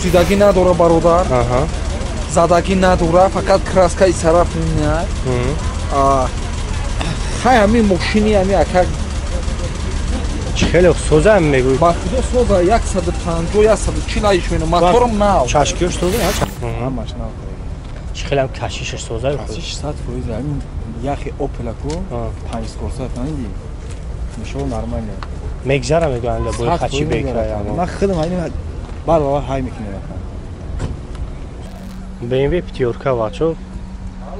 Пусидаги надора бародар. Задаги надора, фақат краскаи сараф меояд. Хай ҳамин мошини ҳами ака хеле соза ҳам мегӯй. Ба худо соза 150-140 мена. Моторам нав. Чашкиёш соза? Ҳамаш нав. Хеле ҳам кашишаш соза. Кашиш 100%. Ҳамин яхи Opel-аку 5 скорса фанди. Мишо нормально. Мегзара мегӯянд бои хачи бекра. Ман худам ҳамин барвар ҳай мекунам. BMW пятёрка бачо.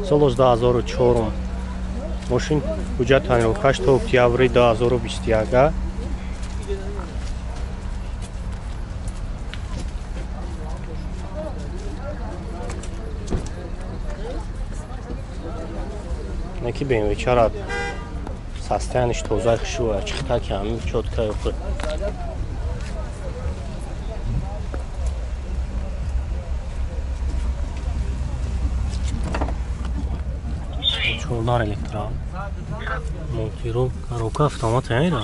Сол 2004. Мошин ҳуҷҷат танировкаш то октябри 2021. Неки BMW чарад состояниш тоза хушуа чихта ки ҳамин чотка ёхи. Чордар электрон. Монтиров коробка автомат яйра.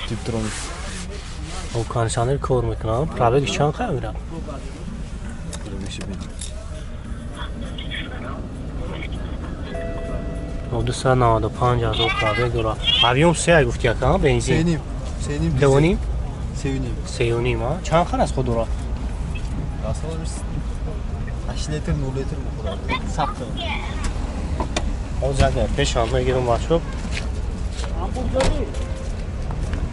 Типтронис. О кондиционер кор мекунад. Пробег чанд қадам мирад? 295,000 пробег дорад. Объем се гуфти яка бензин? 3.5. 3.5 ма. Чанд хар аз худ дорад? 8 литр 0 литр мехӯрад. Сахт. Озаде пешам мегирам бачо.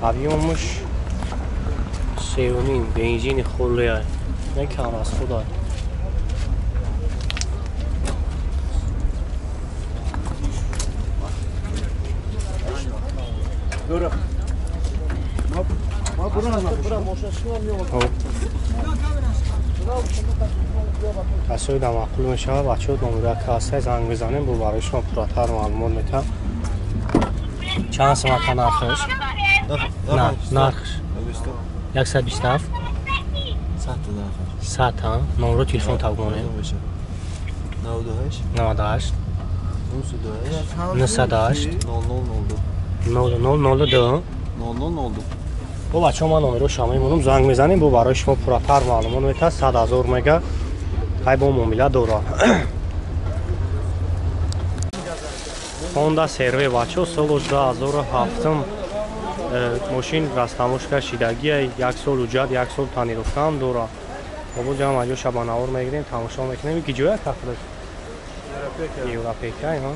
Объемуш 3.5 бензин хулия. Некам аз худай. Дора. Ма бура мошашино миёвад. Асоида маъқул мешавад бачаҳо номераи касса занг бизанем бо барои шумо пурратар маълумот метаҳам. Чанд сомата нархш? Нархш 127. 100 номеро телефон табгонем 98 98 0002 бо бачаҳо ман номеро шумо мемонам занг мезанем бо барои шумо пурратар маълумот метаҳад 100,000 мега ҳай бо муомила дорад. Honda Serve бачаҳо соли 2007 мошин растамошка шидагия 1 сол ҳуҷҷат 1 сол танировкаам дорад. бобо ҷам аҷо шабанавор мегирем тамошо мекунем. ки ҷоя кафлаш европейка ҳа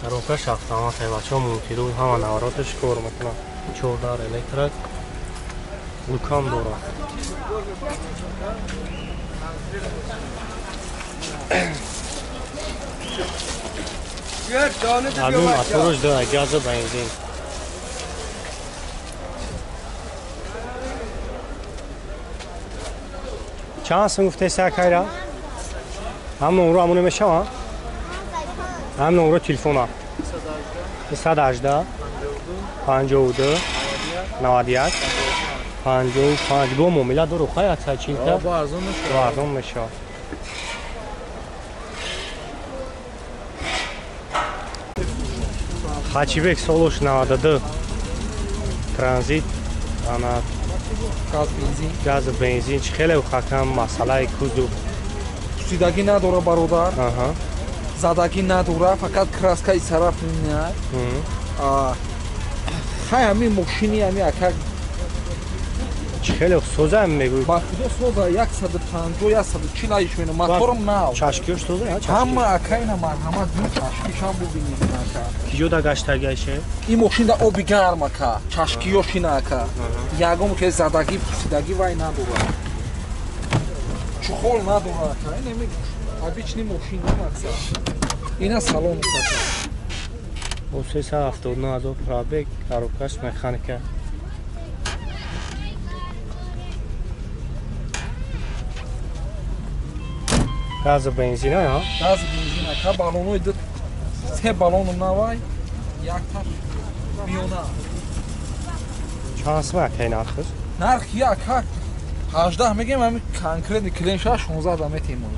коробкаш автомат бачаҳо монтиру ҳама навороташ кор мекунад. 14 электрик лукам дорад. Ҳамин мотораш дорад газу бензин. چند سن گفته سکایرا؟ هم نمره همونه میشه ها؟ هم نمره تلفن ها 118 52 91 55 دو مومیلا دو روخای اتسا چیلتا با ارزون میشه خاچیبک سولوش 92 ترانزیت انا газ бензин чӣ хеле хакам масъалаи кузов пусидаги надора бародар. Задаги надора, фақат краскаи сараф меояд. хай ҳамин мошини ҳами ака чӣ хеле соза ҳам мегӯй. ба худо соза 150-140 мена. моторам нав. Чашкиёш соза? ҳама акаина марҳамат ду чашкишам бубинед ака. Киҷода гаштагиаше? ин мошинда оби гарм ака. Чашкиёшина ака. Ягон ки задаги пусидаги вай надорад. Чухол надорад ака. Ин обични мошина ака. Ина салон ака. Бо 379,000 пробег, коробкаш механика. Газ бензин ҳа? Газ бензин ака. Балонои ду се балону навай, як таш биёна. چانس وقتی نرخش نرخ یک ها 18 میگیم همین کانکرت کلینشا 16 دامه تیمون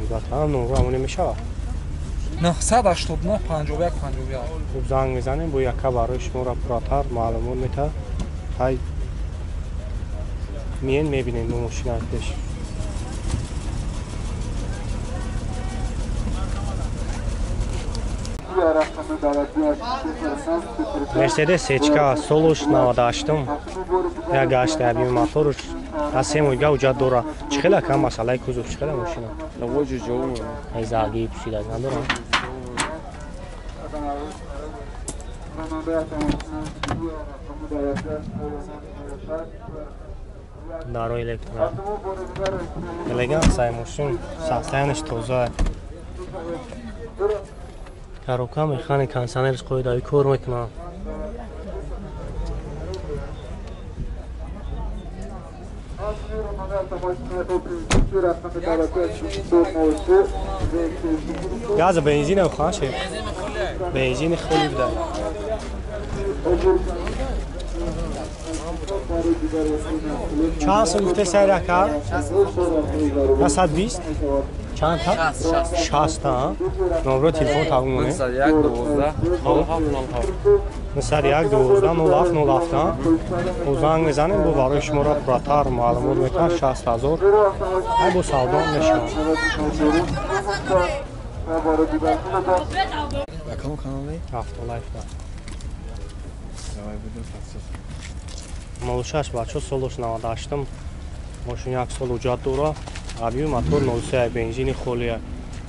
16 تا هم نمره همونه میشه 989 51 51 خوب زنگ میزنیم با یکا برای شما را پراتر معلومات میده های میین میبینید اون ماشین پیش مرسدس هچکا سولوش نواداشتم یا گاشت ابی موتورش اسیم ویگا وجا دورا چخلا کام مسئله کوزو چخلا ماشینا لوجو جو ای زاگی پسیدا ندارم دارو الکترون الگان سای ماشین ساختنش توزه کاروکا میخوانه کانسانرش قویدایی کور میکنه گاز بنزین او خواهشه بنزین خیلی بده چند سنگوته سیره کرد؟ 120 چند تا؟ 60 تا نمره تلفن تقویمونه 901 12 07 و زنگ میزنیم با برای شما را پراتر معلومات میتن 60,000 ای با سودان میشن Bakalım kanalı. Hafta life'da Давай будем подсказывать. Молчаш бачо солош навадашдам машин як сол уҷат дора аби мотор 03 бензини холия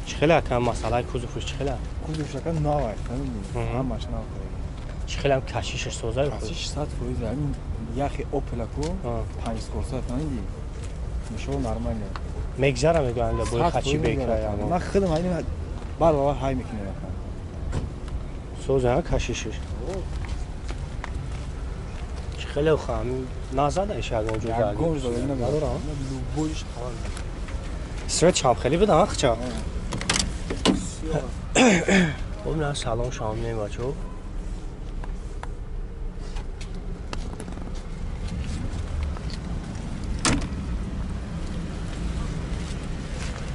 чихела кам масъалаи кузуфиш чихела Kuzuşaka nava, tamam. Ham maşına koyuyor. чихела кашишаш соза Kasiş 100% yani yaxi Opel Aku 5 skorsa falan değil. Mişo normal ya. мегзара мегӯянд бо хачи бекра Mən xıdım aynı bar baba hay mikine yapan. соза кашишаш чихела хам назада ишаг Ya оҷуда gomz da önüne var. Adora. Bu iş falan. свет шам хели буда ахча бобина салон шам не бачо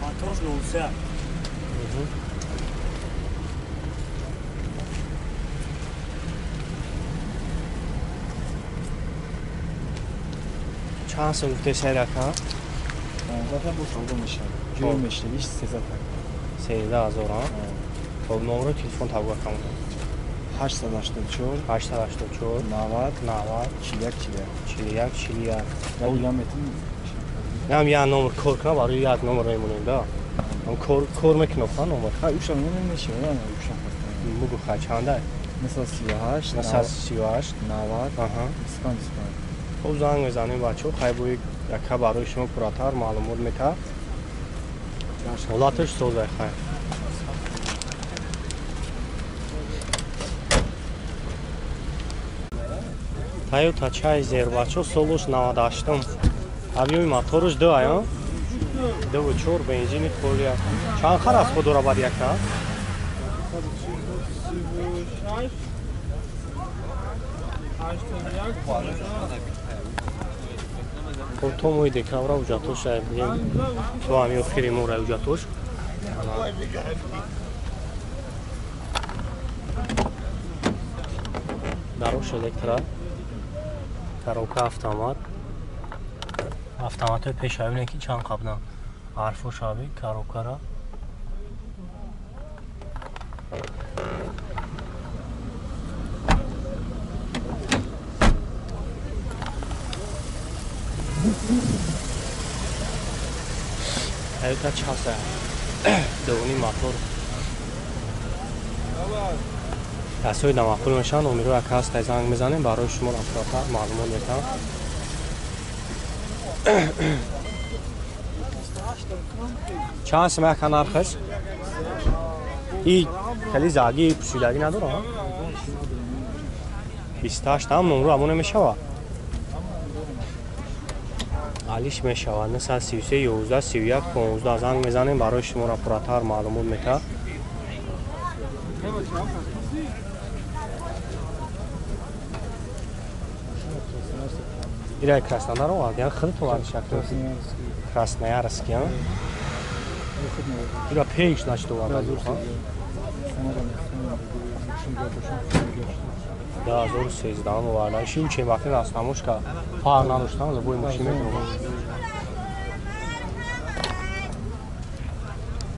мотор 03 چند سال گفته سیره کن؟ Zaten bu solda mişa. Görmüştü iş size tak. 13,000 ها خب نمره تلفن تابگاه کنم 884 884 90 90 çilek 41 41 Ya uyan metin. هم یه نمر کار کنم برای یک نمر میمونیم دا هم کار میکنم خواهم نمر Ha 3 tane ne şey var ya 3 tane. بگو خواهد چنده Mesela 38 مثلا 38 90 آها İspan. خب زنگ میزنیم بچه خیلی بوی یکه برای شما پراتر معلومات میته حالاتش سوزه خیلی Toyota Chai Zer бачо солуш 98 объеми моторуш 2 ая 2.4 бензини холия чанд хар аст худора бад яка то мои декабра уҷатош бигем то ҳами охири мора уҷатош дарош электра коробка автомат пешавине ки чанд қабна ҳарфу шаби коробкара Toyota Chasa دومی موتور کسایی نماخول میشن امیدوارم که هست زنگ میزنیم برای شما اطلاعات معلومات میدم چند سمه کن نرخش این خیلی زاگی پوشیدگی نداره 28 هم نمرو همونه میشوه علیش میشوه مثل 33 11 31 15 زنگ میزنیم برای شما را پراتر معلومات میده İrək Krasnodar olardı, yəni xırt olardı şəkli. Krasnoyarski, ha? İrək Peyş naşdı olardı, ha? Да, зор сездан варда. Шим чемати нас намушка. Пар надоштан, бо ин мушиме.